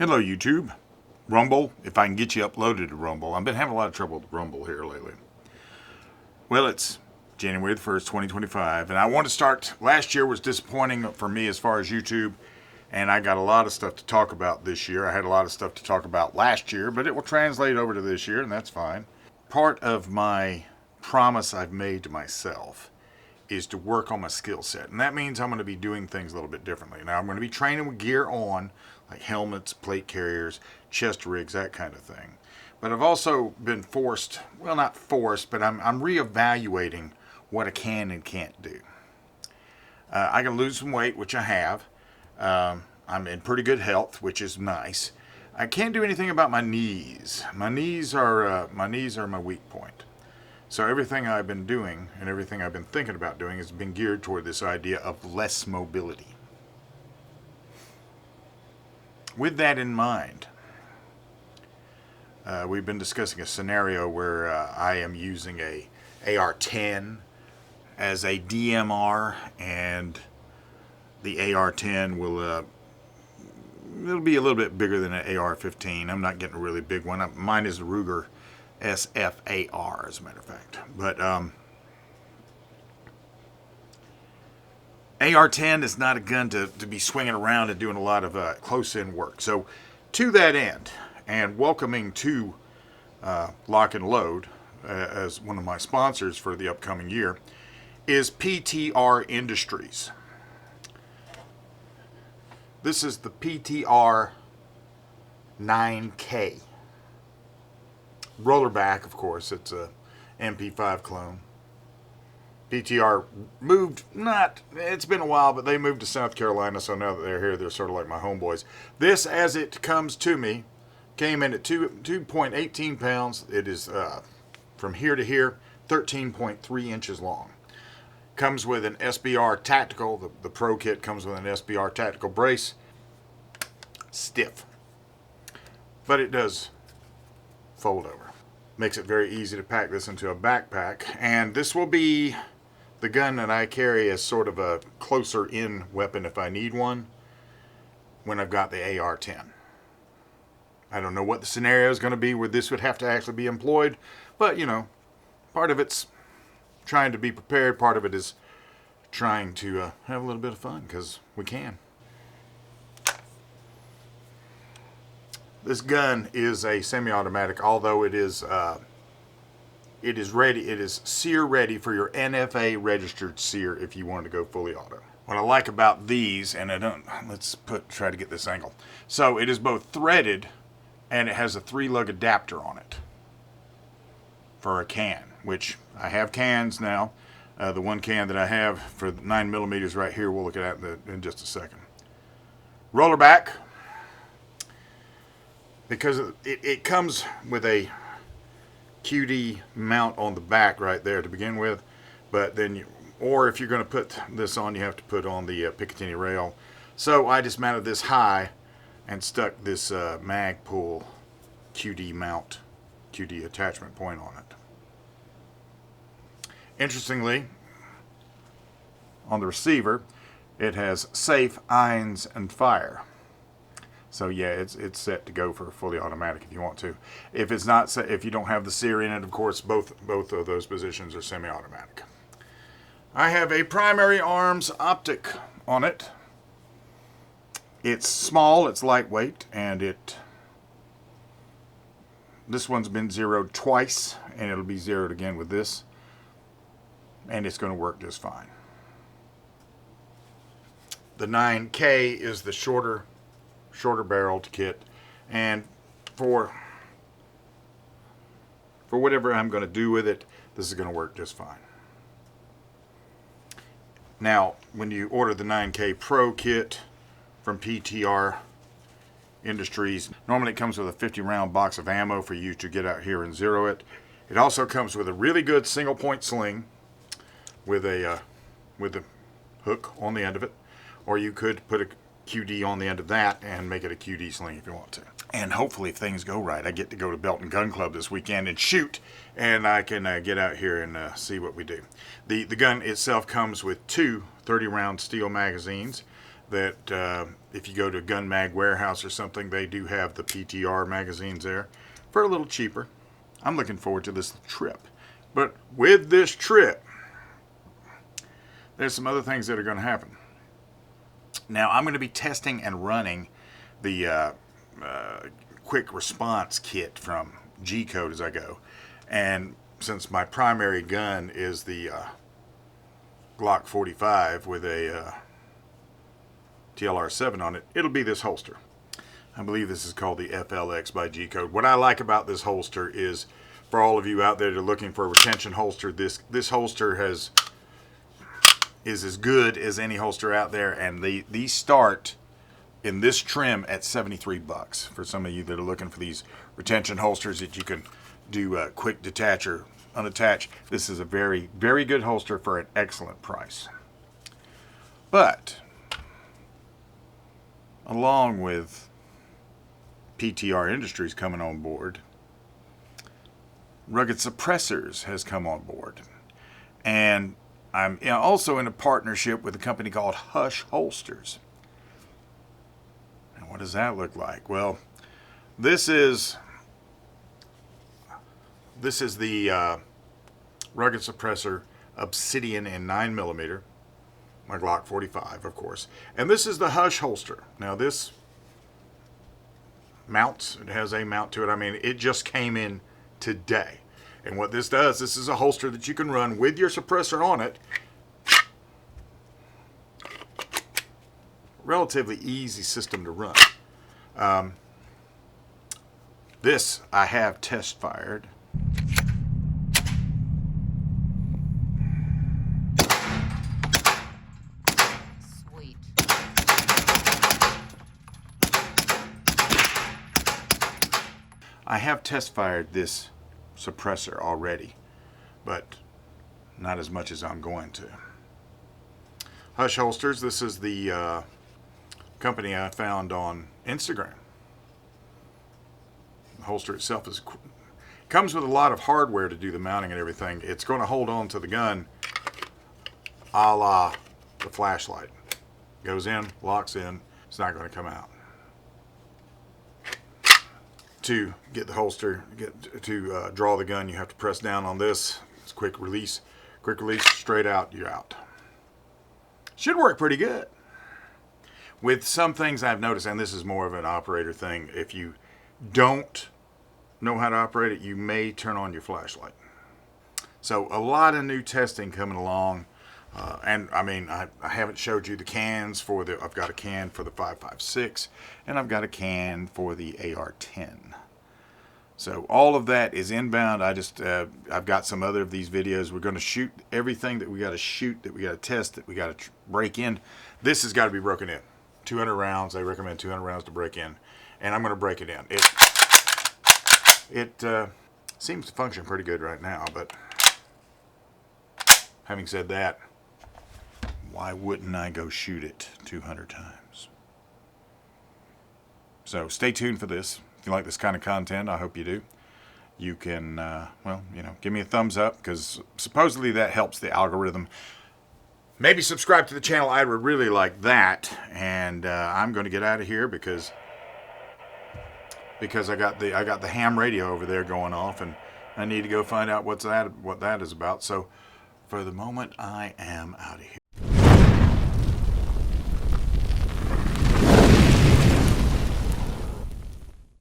Hello YouTube. Rumble, if I can get you uploaded to Rumble. I've been having a lot of trouble with Rumble here lately. Well, it's January the 1st, 2025, and I want to start. Last year was disappointing for me as far as YouTube, and I got a lot of stuff to talk about this year. I had a lot of stuff to talk about last year, but it will translate over to this year, and that's fine. Part of my promise I've made to myself is to work on my skill set, and that means I'm going to be doing things a little bit differently. Now, I'm going to be training with gear on, like helmets, plate carriers, chest rigs, that kind of thing. But I've also been forced, well, not forced, but I'm reevaluating what I can and can't do. I can lose some weight, which I have. I'm in pretty good health, which is nice. I can't do anything about my knees. My knees are my weak point. So everything I've been doing and everything I've been thinking about doing has been geared toward this idea of less mobility. With that in mind, we've been discussing a scenario where I am using a AR-10 as a DMR, and the AR-10 will it'll be a little bit bigger than an AR-15. I'm not getting a really big one. Mine is a Ruger SFAR, as a matter of fact. But AR-10 is not a gun to be swinging around and doing a lot of close-in work. So to that end, and welcoming to Lock and Load as one of my sponsors for the upcoming year, is PTR Industries. This is the PTR 9K. Rollerback, of course, it's a MP5 clone. PTR moved, it's been a while, but they moved to South Carolina, so now that they're here, they're sort of like my homeboys. This, as it comes to me, came in at 2.18 pounds. It is, from here to here, 13.3 inches long. Comes with an SBR Tactical, the Pro Kit comes with an SBR Tactical brace. Stiff. But it does fold over. Makes it very easy to pack this into a backpack, and this will be the gun that I carry as sort of a closer in weapon if I need one when I've got the AR-10. I don't know what the scenario is going to be where this would have to actually be employed, but you know, part of it's trying to be prepared, part of it is trying to have a little bit of fun, because we can. This gun is a semi-automatic, although it is ready. It is sear ready for your NFA registered sear if you wanted to go fully auto. What I like about these, and let's try to get this angle. So it is both threaded and it has a 3-lug adapter on it for a can, which I have cans now. The one can that I have for 9mm right here, we'll look at that in just a second. Rollerback. Because it comes with a QD mount on the back right there to begin with, but then or if you're going to put this on, you have to put on the Picatinny rail. So I just mounted this high and stuck this Magpul QD mount, QD attachment point on it. Interestingly, on the receiver, it has safe, irons, and fire. So yeah, it's set to go for fully automatic if you want to. If it's not, if you don't have the sear in it, of course, both of those positions are semi-automatic. I have a primary arms optic on it. It's small, it's lightweight, and this one's been zeroed twice, and it'll be zeroed again with this, and it's going to work just fine. The 9K is the shorter barreled kit, and for whatever I'm going to do with it, this is going to work just fine. Now, when you order the 9K Pro kit from PTR Industries, normally it comes with a 50-round box of ammo for you to get out here and zero it. It also comes with a really good single-point sling with a hook on the end of it, or you could put a QD on the end of that and make it a QD sling if you want to. And hopefully, if things go right, I get to go to Belt and Gun Club this weekend and shoot, and I can get out here and see what we do. The gun itself comes with two 30-round steel magazines. that if you go to Gun Mag Warehouse or something, they do have the PTR magazines there for a little cheaper. I'm looking forward to this trip. But with this trip, there's some other things that are going to happen. Now, I'm going to be testing and running the quick response kit from G-Code as I go. And since my primary gun is the Glock 45 with a TLR7 on it, it'll be this holster. I believe this is called the FLX by G-Code. What I like about this holster is, for all of you out there that are looking for a retention holster, this holster is as good as any holster out there, and these start in this trim at $73 for some of you that are looking for these retention holsters that you can do quick detach or unattach. This is a very, very good holster for an excellent price. But along with PTR Industries coming on board, Rugged Suppressors has come on board. And I'm also in a partnership with a company called Hush Holsters. And what does that look like? Well, this is the Rugged Suppressor Obsidian in 9mm, my Glock 45, of course. And this is the Hush holster. Now this mounts, it has a mount to it. I mean, it just came in today. And what this does, this is a holster that you can run with your suppressor on it. Relatively easy system to run. This I have test fired. Sweet. I have test fired this suppressor already, but not as much as I'm going to. Hush Holsters, this is the company I found on Instagram. The holster itself comes with a lot of hardware to do the mounting and everything. It's going to hold on to the gun a la the flashlight. Goes in, locks in, it's not going to come out. To get the holster, to draw the gun, you have to press down on this. It's quick release, straight out, you're out. Should work pretty good. With some things I've noticed, and this is more of an operator thing, if you don't know how to operate it, you may turn on your flashlight. So a lot of new testing coming along. And I mean, I haven't showed you the cans for the, I've got a can for the 5.56 and I've got a can for the AR-10. So all of that is inbound. I've got some other of these videos. We're going to shoot everything that we got to shoot, that we got to test, that we got to break in. This has got to be broken in. 200 rounds. They recommend 200 rounds to break in. And I'm going to break it in. It seems to function pretty good right now, but having said that, why wouldn't I go shoot it 200 times? So stay tuned for this. If you like this kind of content, I hope you do. You can, well, you know, give me a thumbs up, because supposedly that helps the algorithm. Maybe subscribe to the channel. I would really like that. And I'm going to get out of here because I got the ham radio over there going off, and I need to go find out what that is about. So for the moment, I am out of here.